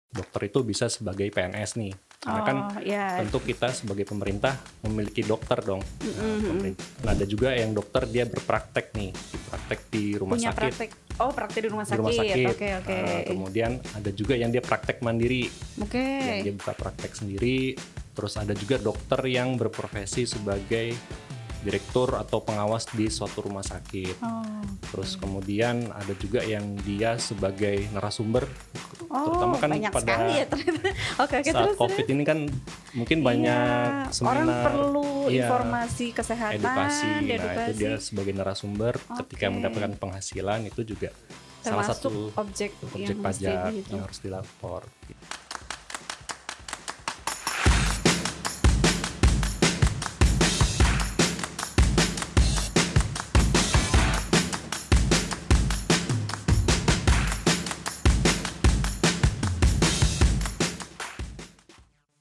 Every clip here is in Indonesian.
dokter itu bisa sebagai PNS nih. Karena kan tentu kita sebagai pemerintah memiliki dokter dong. Nah, ada juga yang dokter dia berpraktek nih, praktek di rumah sakit. Praktek di rumah sakit. Oke. Kemudian ada juga yang dia praktek mandiri. Yang dia buka praktek sendiri. Terus ada juga dokter yang berprofesi sebagai direktur atau pengawas di suatu rumah sakit. Terus kemudian ada juga yang dia sebagai narasumber, terutama kan pada ya, saat COVID ini kan mungkin banyak seminar, orang perlu informasi kesehatan, edukasi. Nah itu dia sebagai narasumber ketika mendapatkan penghasilan itu juga salah satu objek pajak yang harus dilapor.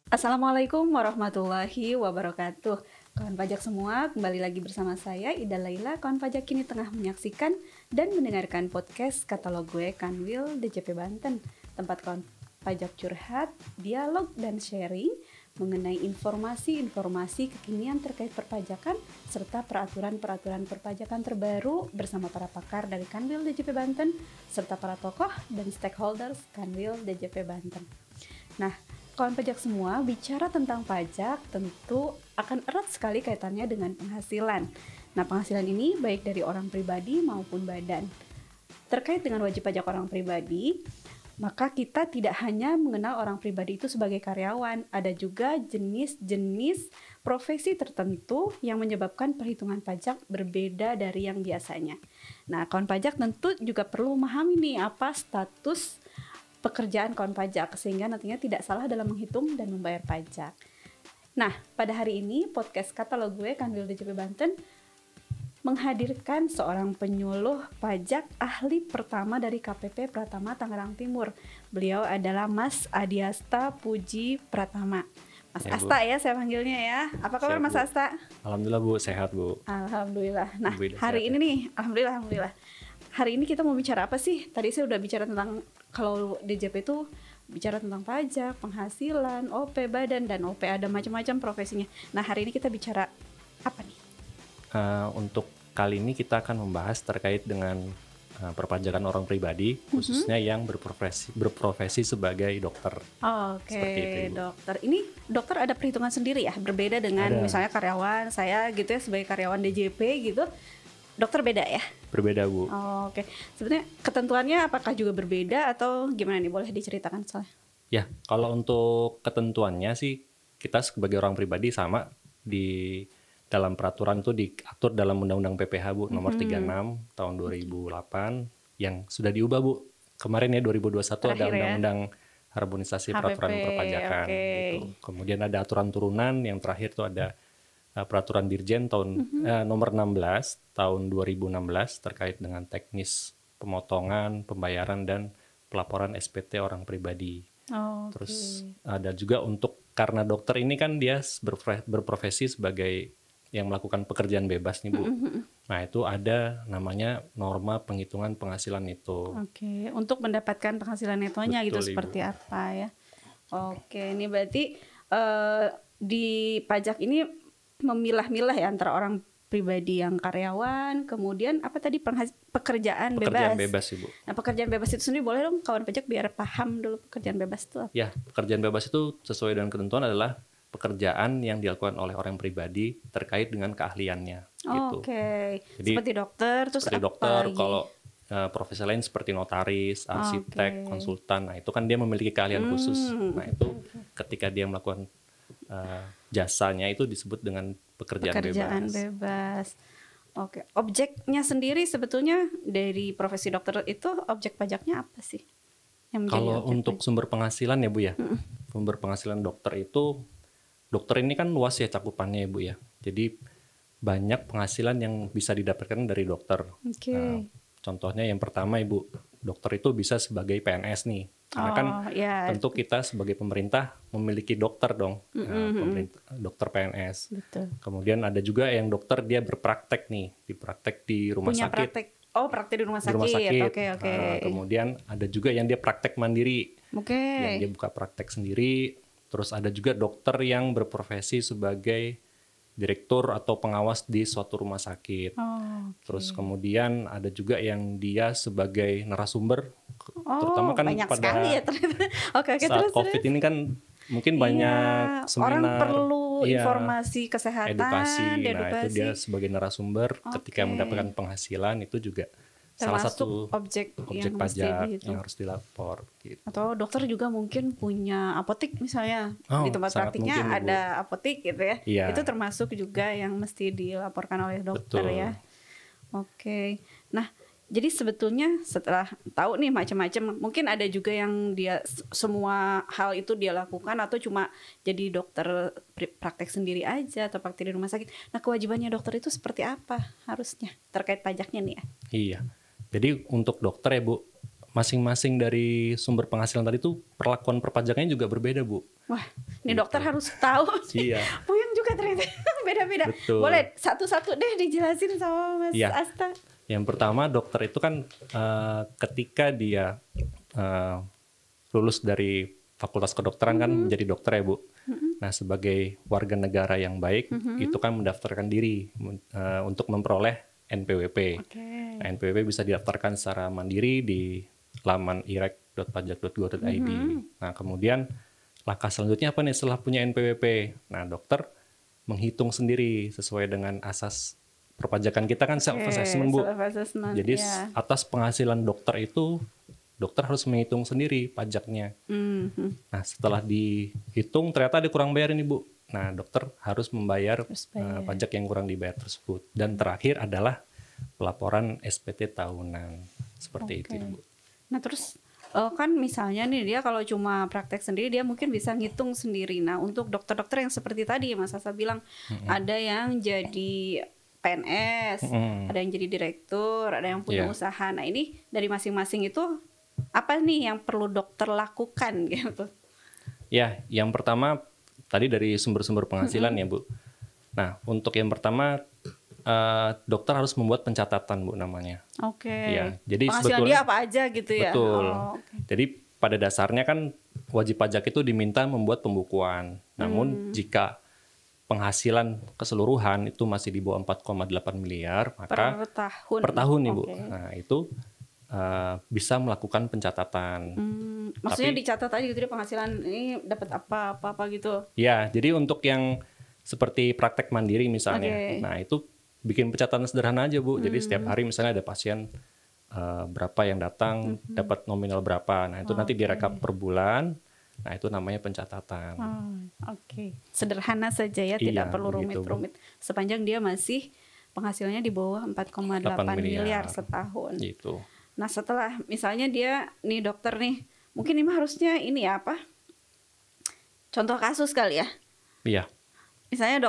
Assalamualaikum warahmatullahi wabarakatuh. Kawan pajak semua, kembali lagi bersama saya Ida Laila. Kawan pajak kini tengah menyaksikan dan mendengarkan podcast Katalog Gue Kanwil DJP Banten, tempat kawan pajak curhat, dialog dan sharing mengenai informasi-informasi kekinian terkait perpajakan serta peraturan-peraturan perpajakan terbaru bersama para pakar dari Kanwil DJP Banten serta para tokoh dan stakeholders Kanwil DJP Banten. Nah, kawan pajak semua, bicara tentang pajak tentu akan erat sekali kaitannya dengan penghasilan. Nah, penghasilan ini baik dari orang pribadi maupun badan. Terkait dengan wajib pajak orang pribadi, maka kita tidak hanya mengenal orang pribadi itu sebagai karyawan, ada juga jenis-jenis profesi tertentu yang menyebabkan perhitungan pajak berbeda dari yang biasanya. Nah, kawan pajak tentu juga perlu memahami nih apa status pekerjaan kawan pajak sehingga nantinya tidak salah dalam menghitung dan membayar pajak. Nah, pada hari ini podcast Katalog Gue Kanwil DJP Banten menghadirkan seorang penyuluh pajak ahli pertama dari KPP Pratama Tangerang Timur. Beliau adalah Mas Adiasta Puji Pratama. Mas Asta ya saya panggilnya ya. Apa kabar Mas Asta? Alhamdulillah Bu, sehat Bu. Alhamdulillah. Nah, hari ini nih, alhamdulillah. Hari ini kita mau bicara apa sih? Tadi saya udah bicara tentang kalau DJP itu bicara tentang pajak, penghasilan, OP badan, dan OP ada macam-macam profesinya. Nah, hari ini kita bicara apa nih? Untuk kali ini kita akan membahas terkait dengan perpajakan orang pribadi, khususnya yang berprofesi sebagai dokter. Oke, dokter. Ini dokter ada perhitungan sendiri ya? Berbeda dengan misalnya karyawan saya gitu ya, sebagai karyawan DJP gitu. Dokter beda ya? Berbeda Bu. Oke. Sebenarnya ketentuannya apakah juga berbeda atau gimana nih? Boleh diceritakan soalnya? Ya, kalau untuk ketentuannya sih kita sebagai orang pribadi sama di dalam peraturan itu diatur dalam Undang-Undang PPH Bu nomor 36 tahun 2008 yang sudah diubah Bu. Kemarin ya 2021 terakhir ada Undang-Undang Harmonisasi Peraturan Perpajakan gitu. Kemudian ada aturan turunan yang terakhir itu ada Peraturan Dirjen tahun nomor 16 tahun 2016 terkait dengan teknis pemotongan, pembayaran dan pelaporan SPT orang pribadi. Terus ada juga untuk karena dokter ini kan dia berprofesi sebagai yang melakukan pekerjaan bebas nih Bu. Nah itu ada namanya norma penghitungan penghasilan neto. Oke, untuk mendapatkan penghasilan netonya gitu seperti apa ya? Oke, ini berarti di pajak ini memilah-milah ya antara orang pribadi yang karyawan, kemudian apa tadi pekerjaan bebas Ibu. Nah, pekerjaan bebas itu sendiri boleh dong kawan pajak biar paham dulu pekerjaan bebas itu apa? Ya, pekerjaan bebas itu sesuai dengan ketentuan adalah pekerjaan yang dilakukan oleh orang pribadi terkait dengan keahliannya gitu. Oke. Seperti dokter terus seperti dokter, kalau profesi lain seperti notaris, arsitek, konsultan. Nah, itu kan dia memiliki keahlian khusus. Nah, itu ketika dia melakukan jasanya itu disebut dengan pekerjaan bebas. Oke, objeknya sendiri sebetulnya dari profesi dokter itu objek pajaknya apa sih? Kalau untuk sumber penghasilan ya Bu ya, sumber penghasilan dokter itu, dokter ini kan luas ya cakupannya ya Bu ya. Jadi banyak penghasilan yang bisa didapatkan dari dokter. Nah, contohnya yang pertama Ibu, dokter itu bisa sebagai PNS nih. Karena kan tentu kita sebagai pemerintah memiliki dokter dong, dokter PNS. Betul. Kemudian ada juga yang dokter dia berpraktek nih, praktek di rumah sakit. Praktek di rumah sakit. Oke. Kemudian ada juga yang dia praktek mandiri. Oke. yang dia buka praktek sendiri. Terus ada juga dokter yang berprofesi sebagai direktur atau pengawas di suatu rumah sakit. Oh, oke. Terus kemudian ada juga yang dia sebagai narasumber, terutama kan banyak pada sekali ya ternyata. Oke, saat terus. COVID ini kan mungkin Iya, banyak orang seminar, perlu iya, informasi kesehatan, edukasi. Nah, itu edukasi. dia sebagai narasumber ketika Oke. mendapatkan penghasilan itu juga salah Termasuk satu objek yang mesti pajak dihitung. yang harus dilapor gitu. Atau dokter juga mungkin punya apotik misalnya, Oh, di tempat sangat praktiknya mungkin, Ibu. ada apotik gitu ya. Iya. Itu termasuk juga yang mesti dilaporkan oleh dokter Betul. ya. Oke. Nah, jadi sebetulnya setelah tahu nih macam-macam, mungkin ada juga yang dia semua hal itu dia lakukan atau cuma jadi dokter praktek sendiri aja atau praktek di rumah sakit. Nah, kewajibannya dokter itu seperti apa harusnya terkait pajaknya nih ya? Iya. Jadi untuk dokter ya Bu, masing-masing dari sumber penghasilan tadi tuh perlakuan perpajakannya juga berbeda Bu. Wah, ini dokter harus tahu sih. Iya. Puyeng juga ternyata beda-beda. Betul. Boleh satu-satu deh dijelasin sama Mas Iya. Asta. Yang pertama dokter itu kan ketika dia lulus dari fakultas kedokteran kan menjadi dokter ya Bu. Nah sebagai warga negara yang baik itu kan mendaftarkan diri untuk memperoleh NPWP. Oke. Nah, NPWP bisa didaftarkan secara mandiri di laman irek.pajak.go.id. Nah kemudian langkah selanjutnya apa nih setelah punya NPWP? Nah dokter menghitung sendiri sesuai dengan asas perpajakan kita kan self-assessment Bu. Self-assessment, Jadi ya. atas penghasilan dokter itu dokter harus menghitung sendiri pajaknya. Nah setelah dihitung ternyata ada kurang bayar ini Bu. Nah dokter harus membayar pajak yang kurang dibayar tersebut. Dan terakhir adalah pelaporan SPT tahunan seperti itu Bu. Nah terus kan misalnya nih dia kalau cuma praktek sendiri dia mungkin bisa ngitung sendiri. Nah untuk dokter-dokter yang seperti tadi Mas Asa bilang ada yang jadi PNS, ada yang jadi direktur, ada yang punya usaha. Nah ini dari masing-masing itu apa nih yang perlu dokter lakukan gitu? Ya, yang pertama tadi dari sumber-sumber penghasilan ya Bu. Nah untuk yang pertama dokter harus membuat pencatatan Bu namanya. Oke. Ya, jadi penghasilan dia apa aja gitu ya? Betul. Okay. Jadi pada dasarnya kan wajib pajak itu diminta membuat pembukuan. Namun jika penghasilan keseluruhan itu masih di bawah 4,8 miliar, maka per tahun nih Bu. Nah itu bisa melakukan pencatatan. Maksudnya dicatat aja gitu dia penghasilan ini dapat apa gitu? Ya, jadi untuk yang seperti praktek mandiri misalnya, nah itu bikin pencatatan sederhana aja Bu. Jadi setiap hari misalnya ada pasien berapa yang datang, dapat nominal berapa. Nah itu nanti direkap per bulan. Nah itu namanya pencatatan. Oke. Sederhana saja ya, tidak perlu rumit-rumit. Sepanjang dia masih penghasilannya di bawah 4,8 miliar setahun. Gitu. Nah setelah misalnya dia nih dokter nih, mungkin ini harusnya ini ya apa? Contoh kasus kali ya? Iya. Misalnya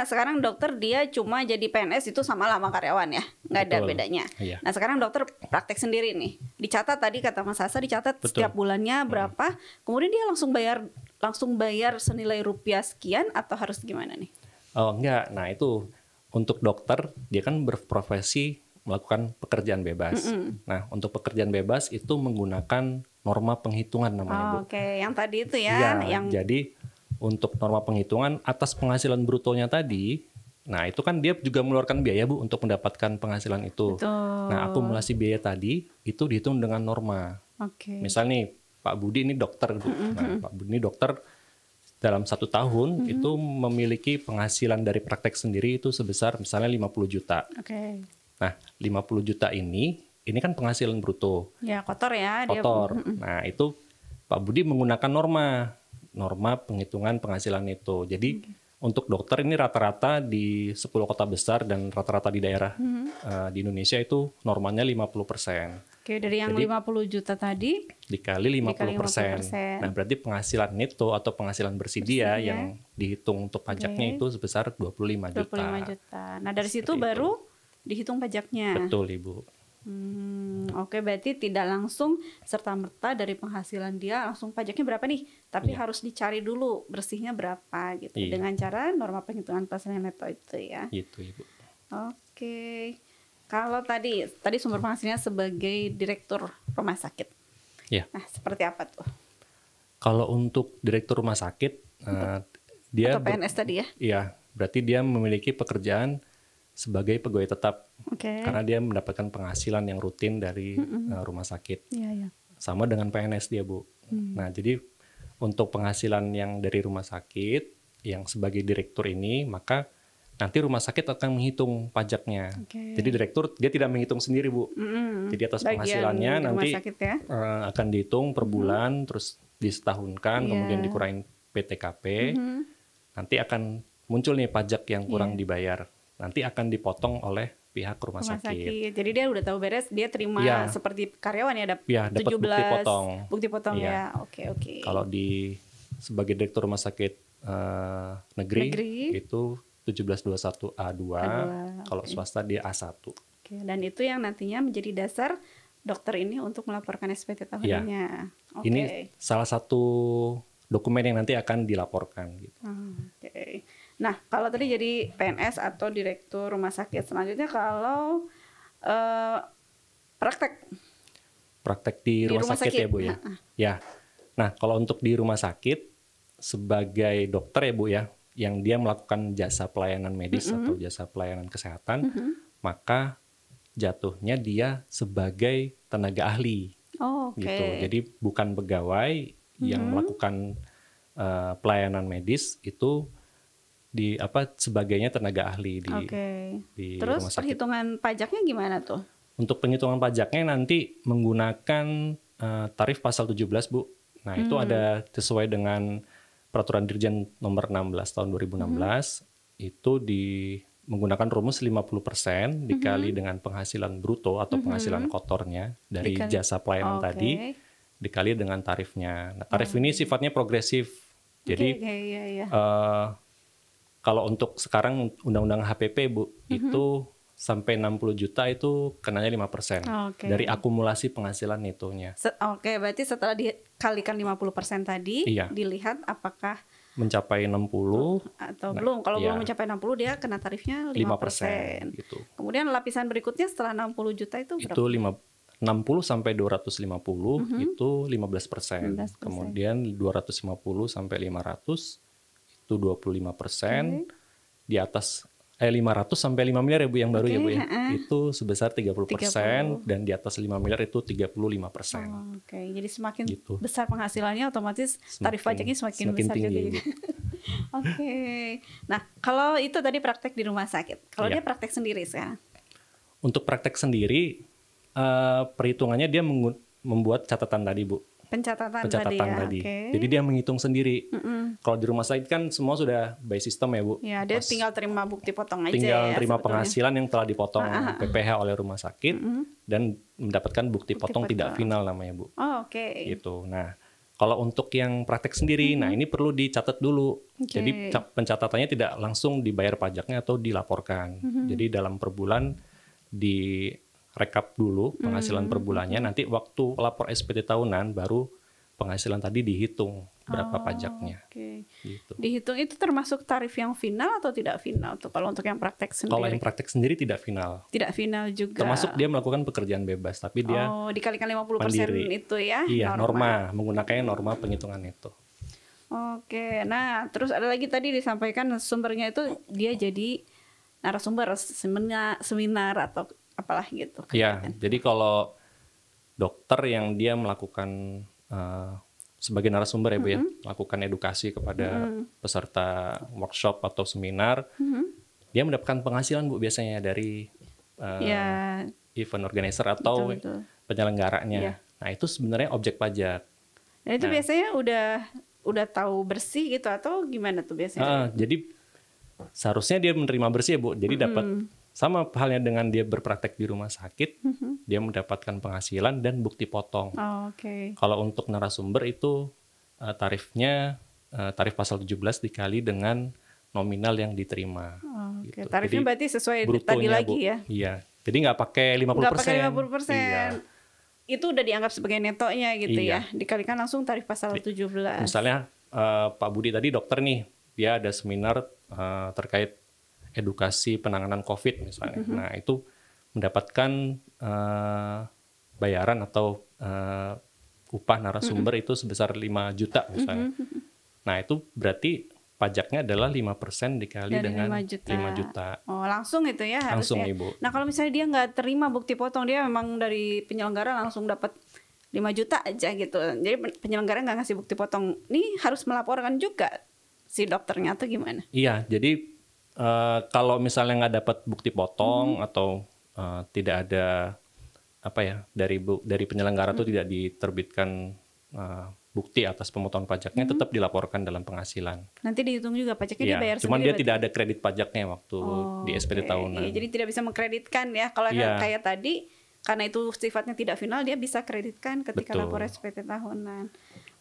sekarang dokter dia cuma jadi PNS itu sama lama karyawan ya, nggak ada bedanya. Iya. Nah sekarang dokter praktek sendiri nih, dicatat tadi kata Mas Asa dicatat setiap bulannya berapa, kemudian dia langsung bayar senilai rupiah sekian atau harus gimana nih? Oh enggak, nah itu untuk dokter dia kan berprofesi melakukan pekerjaan bebas. Nah untuk pekerjaan bebas itu menggunakan norma penghitungan namanya Bu. Oke, yang tadi itu ya, yang jadi untuk norma penghitungan atas penghasilan brutonya tadi, nah itu kan dia juga mengeluarkan biaya Bu untuk mendapatkan penghasilan itu. Betul. Nah akumulasi biaya tadi itu dihitung dengan norma. Misal nih Pak Budi ini dokter, nah Pak Budi ini dokter dalam 1 tahun itu memiliki penghasilan dari praktek sendiri itu sebesar misalnya 50 juta. Nah 50 juta ini kan penghasilan bruto. Ya kotor ya. Kotor. Nah itu Pak Budi menggunakan norma penghitungan penghasilan itu. Jadi untuk dokter ini rata-rata di 10 kota besar dan rata-rata di daerah di Indonesia itu normanya 50%. Oke, dari yang jadi, 50 juta tadi dikali 50%. Nah, berarti penghasilan neto atau penghasilan bersih dia yang dihitung untuk pajaknya itu sebesar 25 juta. Nah, dari situ baru dihitung pajaknya. Betul, Ibu. Oke, berarti tidak langsung serta-merta dari penghasilan dia langsung pajaknya berapa nih, tapi harus dicari dulu bersihnya berapa gitu dengan cara norma penghitungan penghasilan neto itu ya. Gitu Ibu. Oke, kalau tadi sumber penghasilannya sebagai direktur rumah sakit. Ya. Nah, seperti apa tuh? Kalau untuk direktur rumah sakit, dia Atau PNS tadi ya? iya, berarti dia memiliki pekerjaan sebagai pegawai tetap Oke. karena dia mendapatkan penghasilan yang rutin dari rumah sakit. Iya, iya. Sama dengan PNS dia, Bu. Nah, jadi untuk penghasilan yang dari rumah sakit yang sebagai direktur ini, maka nanti rumah sakit akan menghitung pajaknya. Oke. Jadi direktur dia tidak menghitung sendiri, Bu. Jadi atas Bagian penghasilannya di rumah nanti sakit ya? akan dihitung per bulan, terus disetahunkan, kemudian Iya. dikurangin PTKP, nanti akan muncul nih pajak yang kurang dibayar. Nanti akan dipotong oleh pihak rumah sakit. Jadi dia udah tahu beres, dia terima Iya. seperti karyawan ya, Iya, dapat 17 bukti potong. Bukti potong Iya. ya. Oke. Kalau sebagai direktur rumah sakit negeri itu 1721 A2, kalau swasta dia A1. Oke, dan itu yang nantinya menjadi dasar dokter ini untuk melaporkan SPT tahunannya. Oke. Ini salah satu dokumen yang nanti akan dilaporkan gitu. Oke. Nah, kalau tadi jadi PNS atau direktur rumah sakit, selanjutnya kalau praktek di rumah sakit ya, Bu ya. Ya. Nah, kalau untuk di rumah sakit sebagai dokter ya, Bu ya, yang dia melakukan jasa pelayanan medis atau jasa pelayanan kesehatan, maka jatuhnya dia sebagai tenaga ahli. Gitu. Jadi bukan pegawai yang melakukan pelayanan medis, itu sebagainya tenaga ahli di Terus rumah sakit. perhitungan pajaknya gimana tuh? Untuk penghitungan pajaknya nanti menggunakan tarif pasal 17, Bu. Nah, itu ada sesuai dengan Peraturan Dirjen nomor 16 tahun 2016, itu menggunakan rumus 50% dikali dengan penghasilan bruto atau penghasilan kotornya dari jasa pelayanan tadi, dikali dengan tarifnya. Nah, tarif ini sifatnya progresif. Jadi kalau untuk sekarang Undang-Undang HPP, Bu, itu sampai 60 juta itu kenanya 5% dari akumulasi penghasilan itunya. Berarti setelah dikalikan 50% tadi, dilihat apakah mencapai 60 atau belum. Kalau belum mencapai 60 dia kena tarifnya 5%. Gitu. Kemudian lapisan berikutnya setelah 60 juta itu berapa? Itu 60 sampai 250 itu 15%. Kemudian 250 sampai 500 itu 25%. Di atas 500 sampai 5 miliar ya, Bu, yang baru ya, Bu ya. Itu sebesar 30%, dan di atas 5 miliar itu 35%. Jadi semakin besar penghasilannya, otomatis tarif pajaknya semakin besar tinggi, juga. Nah, kalau itu tadi praktek di rumah sakit. Kalau dia praktek sendiri sekarang? Untuk praktek sendiri, perhitungannya dia membuat catatan tadi, Bu. Pencatatan tadi. Jadi dia menghitung sendiri. Kalau di rumah sakit kan semua sudah by system ya, Bu. Ya, dia tinggal terima bukti potong aja. Tinggal terima penghasilan yang telah dipotong PPh oleh rumah sakit dan mendapatkan bukti potong tidak final namanya, Bu. Gitu. Nah, kalau untuk yang praktek sendiri, nah ini perlu dicatat dulu. Jadi pencatatannya tidak langsung dibayar pajaknya atau dilaporkan. Jadi dalam per bulan di rekap dulu penghasilan per bulannya, nanti waktu lapor SPT tahunan baru penghasilan tadi dihitung berapa pajaknya. Gitu. Dihitung itu termasuk tarif yang final atau tidak final tuh kalau untuk yang praktek sendiri? Kalau yang praktek sendiri tidak final. Tidak final juga. Termasuk dia melakukan pekerjaan bebas, tapi dia dikalikan 50% mandiri. Itu ya? Iya, norma menggunakan norma penghitungan itu. Nah terus ada lagi tadi disampaikan sumbernya itu dia jadi narasumber seminar atau apalah gitu. Ya, jadi kalau dokter yang dia melakukan sebagai narasumber ya, Bu ya, melakukan edukasi kepada peserta workshop atau seminar, dia mendapatkan penghasilan, Bu, biasanya dari event organizer atau penyelenggaranya. Nah, itu sebenarnya objek pajak. Nah, itu biasanya udah tahu bersih gitu atau gimana tuh biasanya? Jadi seharusnya dia menerima bersih ya, Bu. Jadi dapat sama halnya dengan dia berpraktek di rumah sakit, dia mendapatkan penghasilan dan bukti potong. Kalau untuk narasumber itu tarifnya tarif pasal 17 dikali dengan nominal yang diterima. Gitu. Tarifnya jadi, berarti sesuai tadi lagi, Bu, ya? Iya. Jadi nggak pakai 50%. Nggak pakai 50%. Iya. Itu udah dianggap sebagai netonya gitu ya. Dikalikan langsung tarif pasal 17. Misalnya Pak Budi tadi dokter nih, dia ada seminar terkait edukasi penanganan COVID misalnya. Nah, itu mendapatkan bayaran atau upah narasumber itu sebesar 5 juta misalnya. Nah, itu berarti pajaknya adalah 5% dikali Dari dengan 5 juta. 5 juta. Oh, langsung itu ya Langsung, harusnya. Ibu. Nah, kalau misalnya dia nggak terima bukti potong, dia memang dari penyelenggara langsung dapat 5 juta aja gitu. Jadi penyelenggara nggak ngasih bukti potong. Ini harus melaporkan juga si dokternya atau gimana? Iya, jadi kalau misalnya nggak dapat bukti potong atau tidak ada apa ya dari penyelenggara itu tidak diterbitkan bukti atas pemotongan pajaknya, tetap dilaporkan dalam penghasilan. Nanti dihitung juga pajaknya Iya, dibayar cuman sendiri. dia tidak ada kredit pajaknya waktu di SPT Oke. tahunan. Iya, jadi tidak bisa mengkreditkan ya. Kalau Iya. kayak tadi, karena itu sifatnya tidak final, dia bisa kreditkan ketika Betul. lapor SPT tahunan.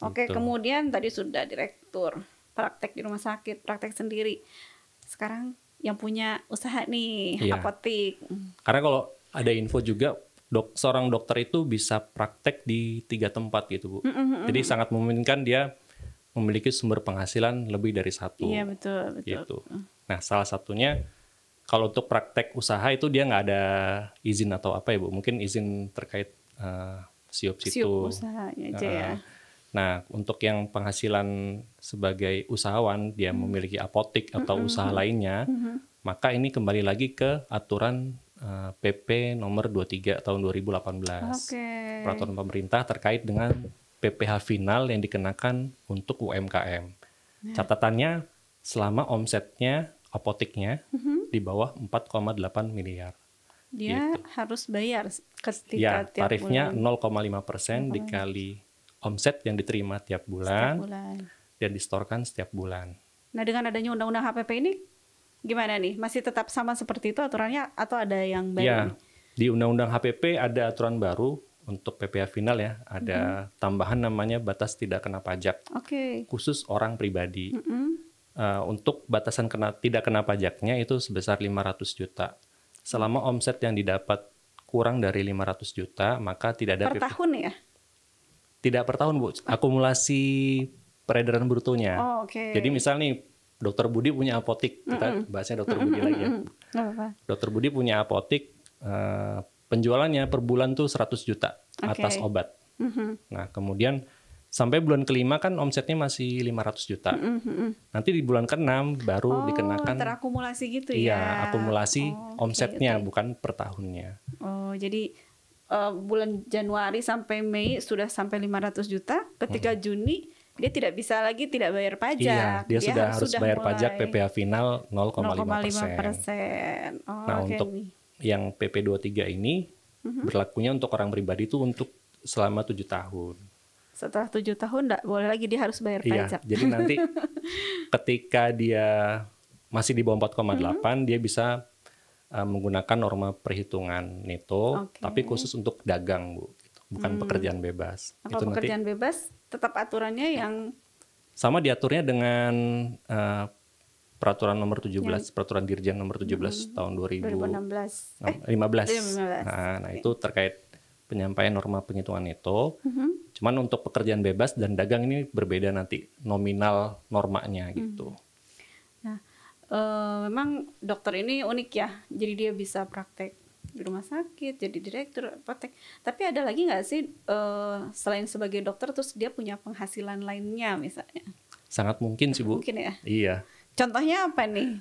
Oke, Gitu. kemudian tadi sudah direktur, praktek di rumah sakit, praktek sendiri. Sekarang yang punya usaha nih, Iya. apotik. Karena kalau ada info juga, seorang dokter itu bisa praktek di 3 tempat gitu, Bu. Jadi sangat memungkinkan dia memiliki sumber penghasilan lebih dari 1. Iya, betul. Gitu. Nah, salah satunya kalau untuk praktek usaha itu dia nggak ada izin atau apa ya, Bu? Mungkin izin terkait siup situ. Siup usahanya aja ya. Nah, untuk yang penghasilan sebagai usahawan, dia memiliki apotik atau usaha lainnya, maka ini kembali lagi ke aturan PP nomor 23 tahun 2018. Oke. Peraturan pemerintah terkait dengan PPh final yang dikenakan untuk UMKM. Catatannya selama omsetnya apotiknya di bawah 4,8 miliar. Dia harus bayar ketika Ya, tiap tarifnya bulan. 0,5% dikali omset yang diterima tiap bulan, Setiap bulan. dan distorkan setiap bulan. Nah, dengan adanya undang-undang HPP ini gimana nih? Masih tetap sama seperti itu aturannya atau ada yang baru? Ya, nih? di Undang-Undang HPP ada aturan baru untuk PPh final ya, ada tambahan namanya batas tidak kena pajak Oke. khusus orang pribadi. Untuk batasan tidak kena pajaknya itu sebesar 500 juta. Selama omset yang didapat kurang dari 500 juta, maka tidak ada Per tahun ya? Tidak per tahun, Bu. Akumulasi peredaran brutonya. Oh, oke. Jadi misal nih, Dokter Budi punya apotik. Kita bahasnya Dokter Budi lagi ya. Nggak apa-apa. Dokter Budi punya apotik, penjualannya per bulan tuh 100 juta atas obat. Nah, kemudian sampai bulan kelima kan omsetnya masih 500 juta. Nanti di bulan ke-6 baru dikenakan. Terakumulasi gitu ya? Iya, akumulasi Oke, omsetnya, oke. bukan per tahunnya. Oh, jadi bulan Januari sampai Mei sudah sampai 500 juta. Ketika Juni dia tidak bisa lagi tidak bayar pajak. Iya, dia sudah harus bayar mulai pajak PPh final 0,5%. 0,5%. Oh, Nah, oke untuk nih. yang PP 23 ini berlakunya untuk orang pribadi itu untuk selama 7 tahun. Setelah 7 tahun nggak boleh lagi, dia harus bayar Iya, pajak. jadi nanti ketika dia masih di bawah 4,8 dia bisa menggunakan norma perhitungan neto, Oke. tapi khusus untuk dagang, Bu. Gitu. Bukan pekerjaan bebas. Apa Itu nanti pekerjaan bebas tetap aturannya yang sama diaturnya dengan peraturan nomor 17, peraturan Dirjen nomor 17 tahun 2016. 15. 2015. Nah, itu terkait penyampaian norma penghitungan neto. Cuman untuk pekerjaan bebas dan dagang ini berbeda nanti nominal normanya gitu. Nah, memang dokter ini unik ya. Jadi dia bisa praktek di rumah sakit, jadi direktur praktek. Tapi ada lagi nggak sih selain sebagai dokter terus dia punya penghasilan lainnya misalnya? Sangat mungkin sih, Bu. Mungkin ya. Iya. Contohnya apa nih?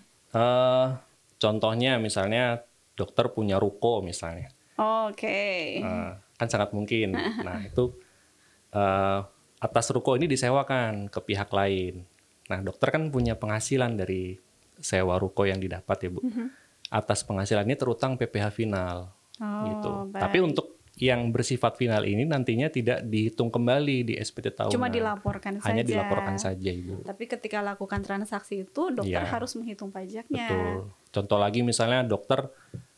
Contohnya misalnya dokter punya ruko misalnya. Oke. Kan sangat mungkin. Nah, itu atas ruko ini disewakan ke pihak lain. Nah, dokter kan punya penghasilan dari sewa ruko yang didapat ya, Bu. Atas penghasilan ini terutang PPh final gitu. Baik. Tapi untuk yang bersifat final ini nantinya tidak dihitung kembali di SPT tahunan. Cuma dilaporkan Hanya saja. dilaporkan saja, Ibu. Tapi ketika lakukan transaksi itu dokter Iya. harus menghitung pajaknya. Betul. Contoh lagi misalnya dokter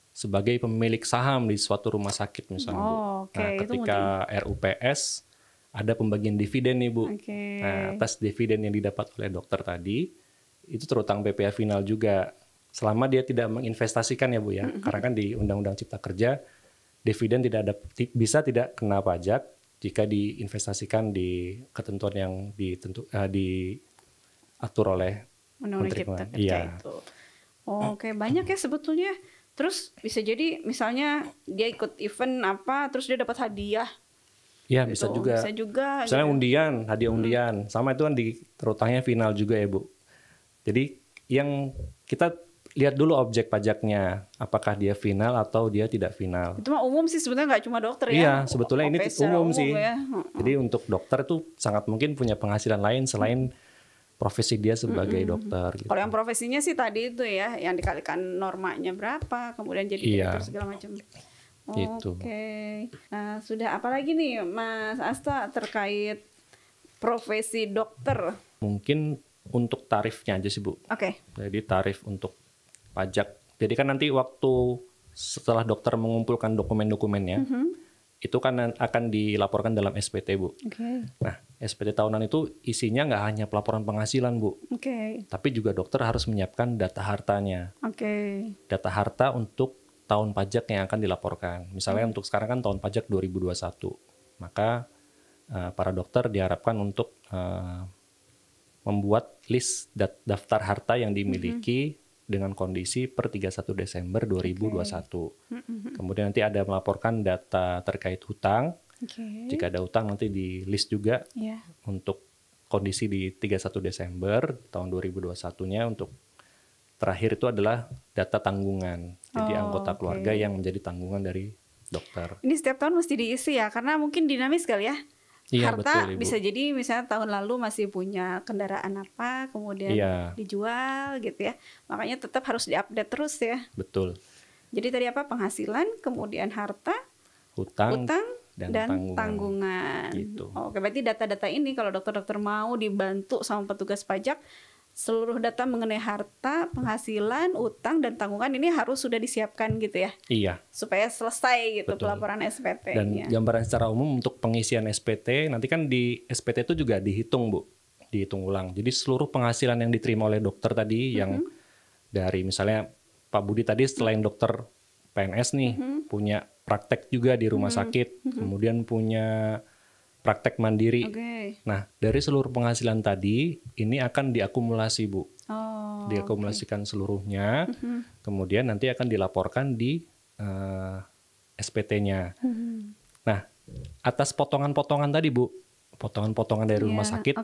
sebagai pemilik saham di suatu rumah sakit misalnya, Bu. Oke, Nah, itu ketika RUPS ada pembagian dividen nih, Bu. Oke. Nah, atas dividen yang didapat oleh dokter tadi itu terutang PPh final juga. Selama dia tidak menginvestasikan ya, Bu ya. Karena kan di Undang-Undang Cipta Kerja dividen bisa tidak kena pajak jika diinvestasikan di ketentuan yang diatur oleh Undang-Undang Menteri Cipta Keuangan. Kerja Iya. itu. Oke, banyak ya sebetulnya. Terus bisa jadi misalnya dia ikut event apa, terus dia dapat hadiah. Iya, gitu. bisa juga. Bisa juga. Misalnya gitu. undian, hadiah undian. Sama itu kan di terutangnya final juga ya, Bu. Jadi yang kita lihat dulu objek pajaknya, apakah dia final atau dia tidak final. Itu mah umum sih sebenarnya, nggak cuma dokter ya. Iya, sebetulnya ini Profesi secara umum sih. ya. Jadi untuk dokter tuh sangat mungkin punya penghasilan lain selain profesi dia sebagai dokter. Gitu. Kalau yang profesinya sih tadi itu ya, yang dikalikan normanya berapa, kemudian jadi direktur segala macam. Gitu. Oke. Nah, sudah apa lagi nih Mas Asta terkait profesi dokter? Mungkin untuk tarifnya aja sih, Bu. Oke. Jadi tarif untuk pajak. Jadi kan nanti waktu setelah dokter mengumpulkan dokumen-dokumennya, itu kan akan dilaporkan dalam SPT, Bu. Oke. Nah, SPT tahunan itu isinya nggak hanya pelaporan penghasilan, Bu. Oke. Tapi juga dokter harus menyiapkan data hartanya. Oke. Data harta untuk tahun pajak yang akan dilaporkan. Misalnya untuk sekarang kan tahun pajak 2021. Maka para dokter diharapkan untuk membuat list daftar harta yang dimiliki dengan kondisi per 31 Desember 2021. Kemudian nanti ada melaporkan data terkait hutang. Jika ada hutang nanti di list juga untuk kondisi di 31 Desember tahun 2021-nya. Untuk terakhir itu adalah data tanggungan. Jadi anggota keluarga yang menjadi tanggungan dari dokter. Ini setiap tahun mesti diisi ya, karena mungkin dinamis kali ya. Iya, Harta betul, Ibu. bisa jadi misalnya tahun lalu masih punya kendaraan apa, kemudian dijual gitu ya. Makanya tetap harus diupdate terus ya. Betul. Jadi tadi apa? Penghasilan, kemudian harta, hutang dan tanggungan. Gitu. Oke, berarti data-data ini kalau dokter-dokter mau dibantu sama petugas pajak, seluruh data mengenai harta, penghasilan, utang, dan tanggungan ini harus sudah disiapkan gitu ya? Iya. Supaya selesai gitu. Betul. Pelaporan SPT. Dan gambaran secara umum untuk pengisian SPT, nanti kan di SPT itu juga dihitung, Bu. Dihitung ulang. Jadi seluruh penghasilan yang diterima oleh dokter tadi, yang dari misalnya Pak Budi tadi selain dokter PNS nih, punya praktek juga di rumah sakit, kemudian punya praktek mandiri. Nah, dari seluruh penghasilan tadi, ini akan diakumulasi, Bu. Diakumulasikan seluruhnya, kemudian nanti akan dilaporkan di SPT-nya. Nah, atas potongan-potongan tadi, Bu, potongan-potongan dari rumah sakit,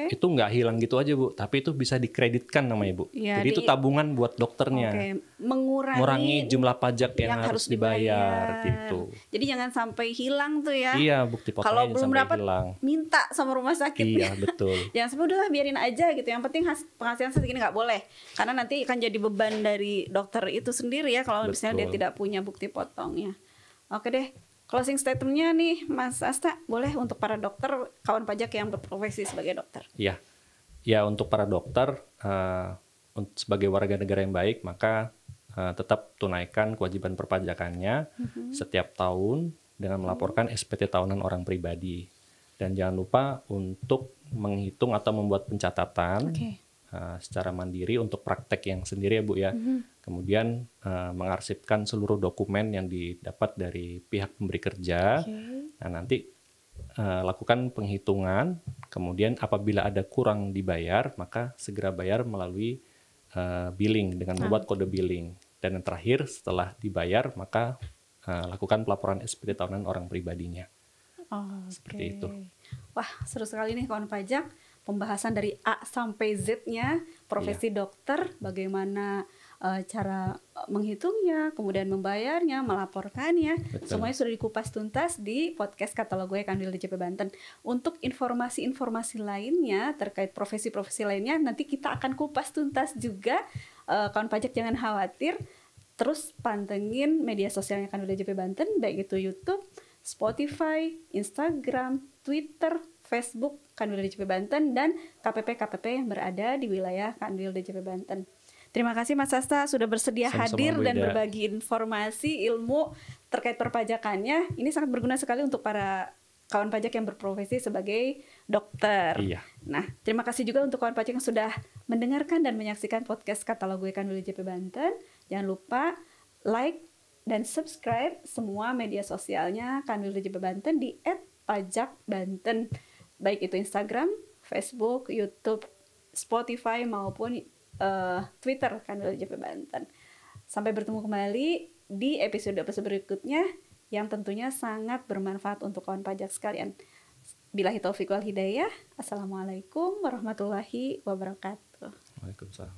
itu nggak hilang gitu aja, Bu, tapi itu bisa dikreditkan namanya, Bu. Jadi itu tabungan buat dokternya. Mengurangi jumlah pajak yang harus dibayar gitu. Jadi jangan sampai hilang tuh ya. Iya, bukti potongnya kalau belum dapat hilang. Minta sama rumah sakit. Iya, betul. Jangan sampai udahlah biarin aja gitu. Yang penting penghasilan segini nggak boleh. Karena nanti akan jadi beban dari dokter itu sendiri ya kalau misalnya dia tidak punya bukti potongnya. Oke deh. Closing statement-nya nih, Mas Asta, boleh untuk para dokter, kawan pajak yang berprofesi sebagai dokter? Iya, ya untuk para dokter, sebagai warga negara yang baik, maka tetap tunaikan kewajiban perpajakannya setiap tahun dengan melaporkan SPT tahunan orang pribadi. Dan jangan lupa untuk menghitung atau membuat pencatatan secara mandiri untuk praktek yang sendiri ya, Bu ya. Kemudian mengarsipkan seluruh dokumen yang didapat dari pihak pemberi kerja. Nah, nanti lakukan penghitungan, kemudian apabila ada kurang dibayar, maka segera bayar melalui billing dengan membuat kode billing. Dan yang terakhir setelah dibayar, maka lakukan pelaporan SPT tahunan orang pribadinya. Seperti itu. Wah, seru sekali nih kawan pajak. Pembahasan dari A sampai Z-nya, profesi dokter, bagaimana cara menghitungnya, kemudian membayarnya, melaporkannya. Semuanya sudah dikupas tuntas di podcast Katalog Gue Kanwil DJP Banten. Untuk informasi-informasi lainnya terkait profesi-profesi lainnya, nanti kita akan kupas tuntas juga. Kawan pajak jangan khawatir, terus pantengin media sosialnya Kanwil DJP Banten, baik itu YouTube, Spotify, Instagram, Twitter, Facebook Kanwil DJP Banten, dan KPP-KPP yang berada di wilayah Kanwil DJP Banten. Terima kasih Mas Asta sudah bersedia hadir dan berbagi informasi, ilmu terkait perpajakannya. Ini sangat berguna sekali untuk para kawan pajak yang berprofesi sebagai dokter. Nah, terima kasih juga untuk kawan pajak yang sudah mendengarkan dan menyaksikan podcast Katalog Gue Kanwil DJP Banten. Jangan lupa like dan subscribe semua media sosialnya Kanwil DJP Banten di @pajakbanten. Baik itu Instagram, Facebook, YouTube, Spotify maupun Twitter Kanwil DJP Banten. Sampai bertemu kembali di episode berikutnya. yang tentunya sangat bermanfaat untuk kawan pajak sekalian. Billahi taufiq wal hidayah. Assalamualaikum warahmatullahi wabarakatuh. Waalaikumsalam.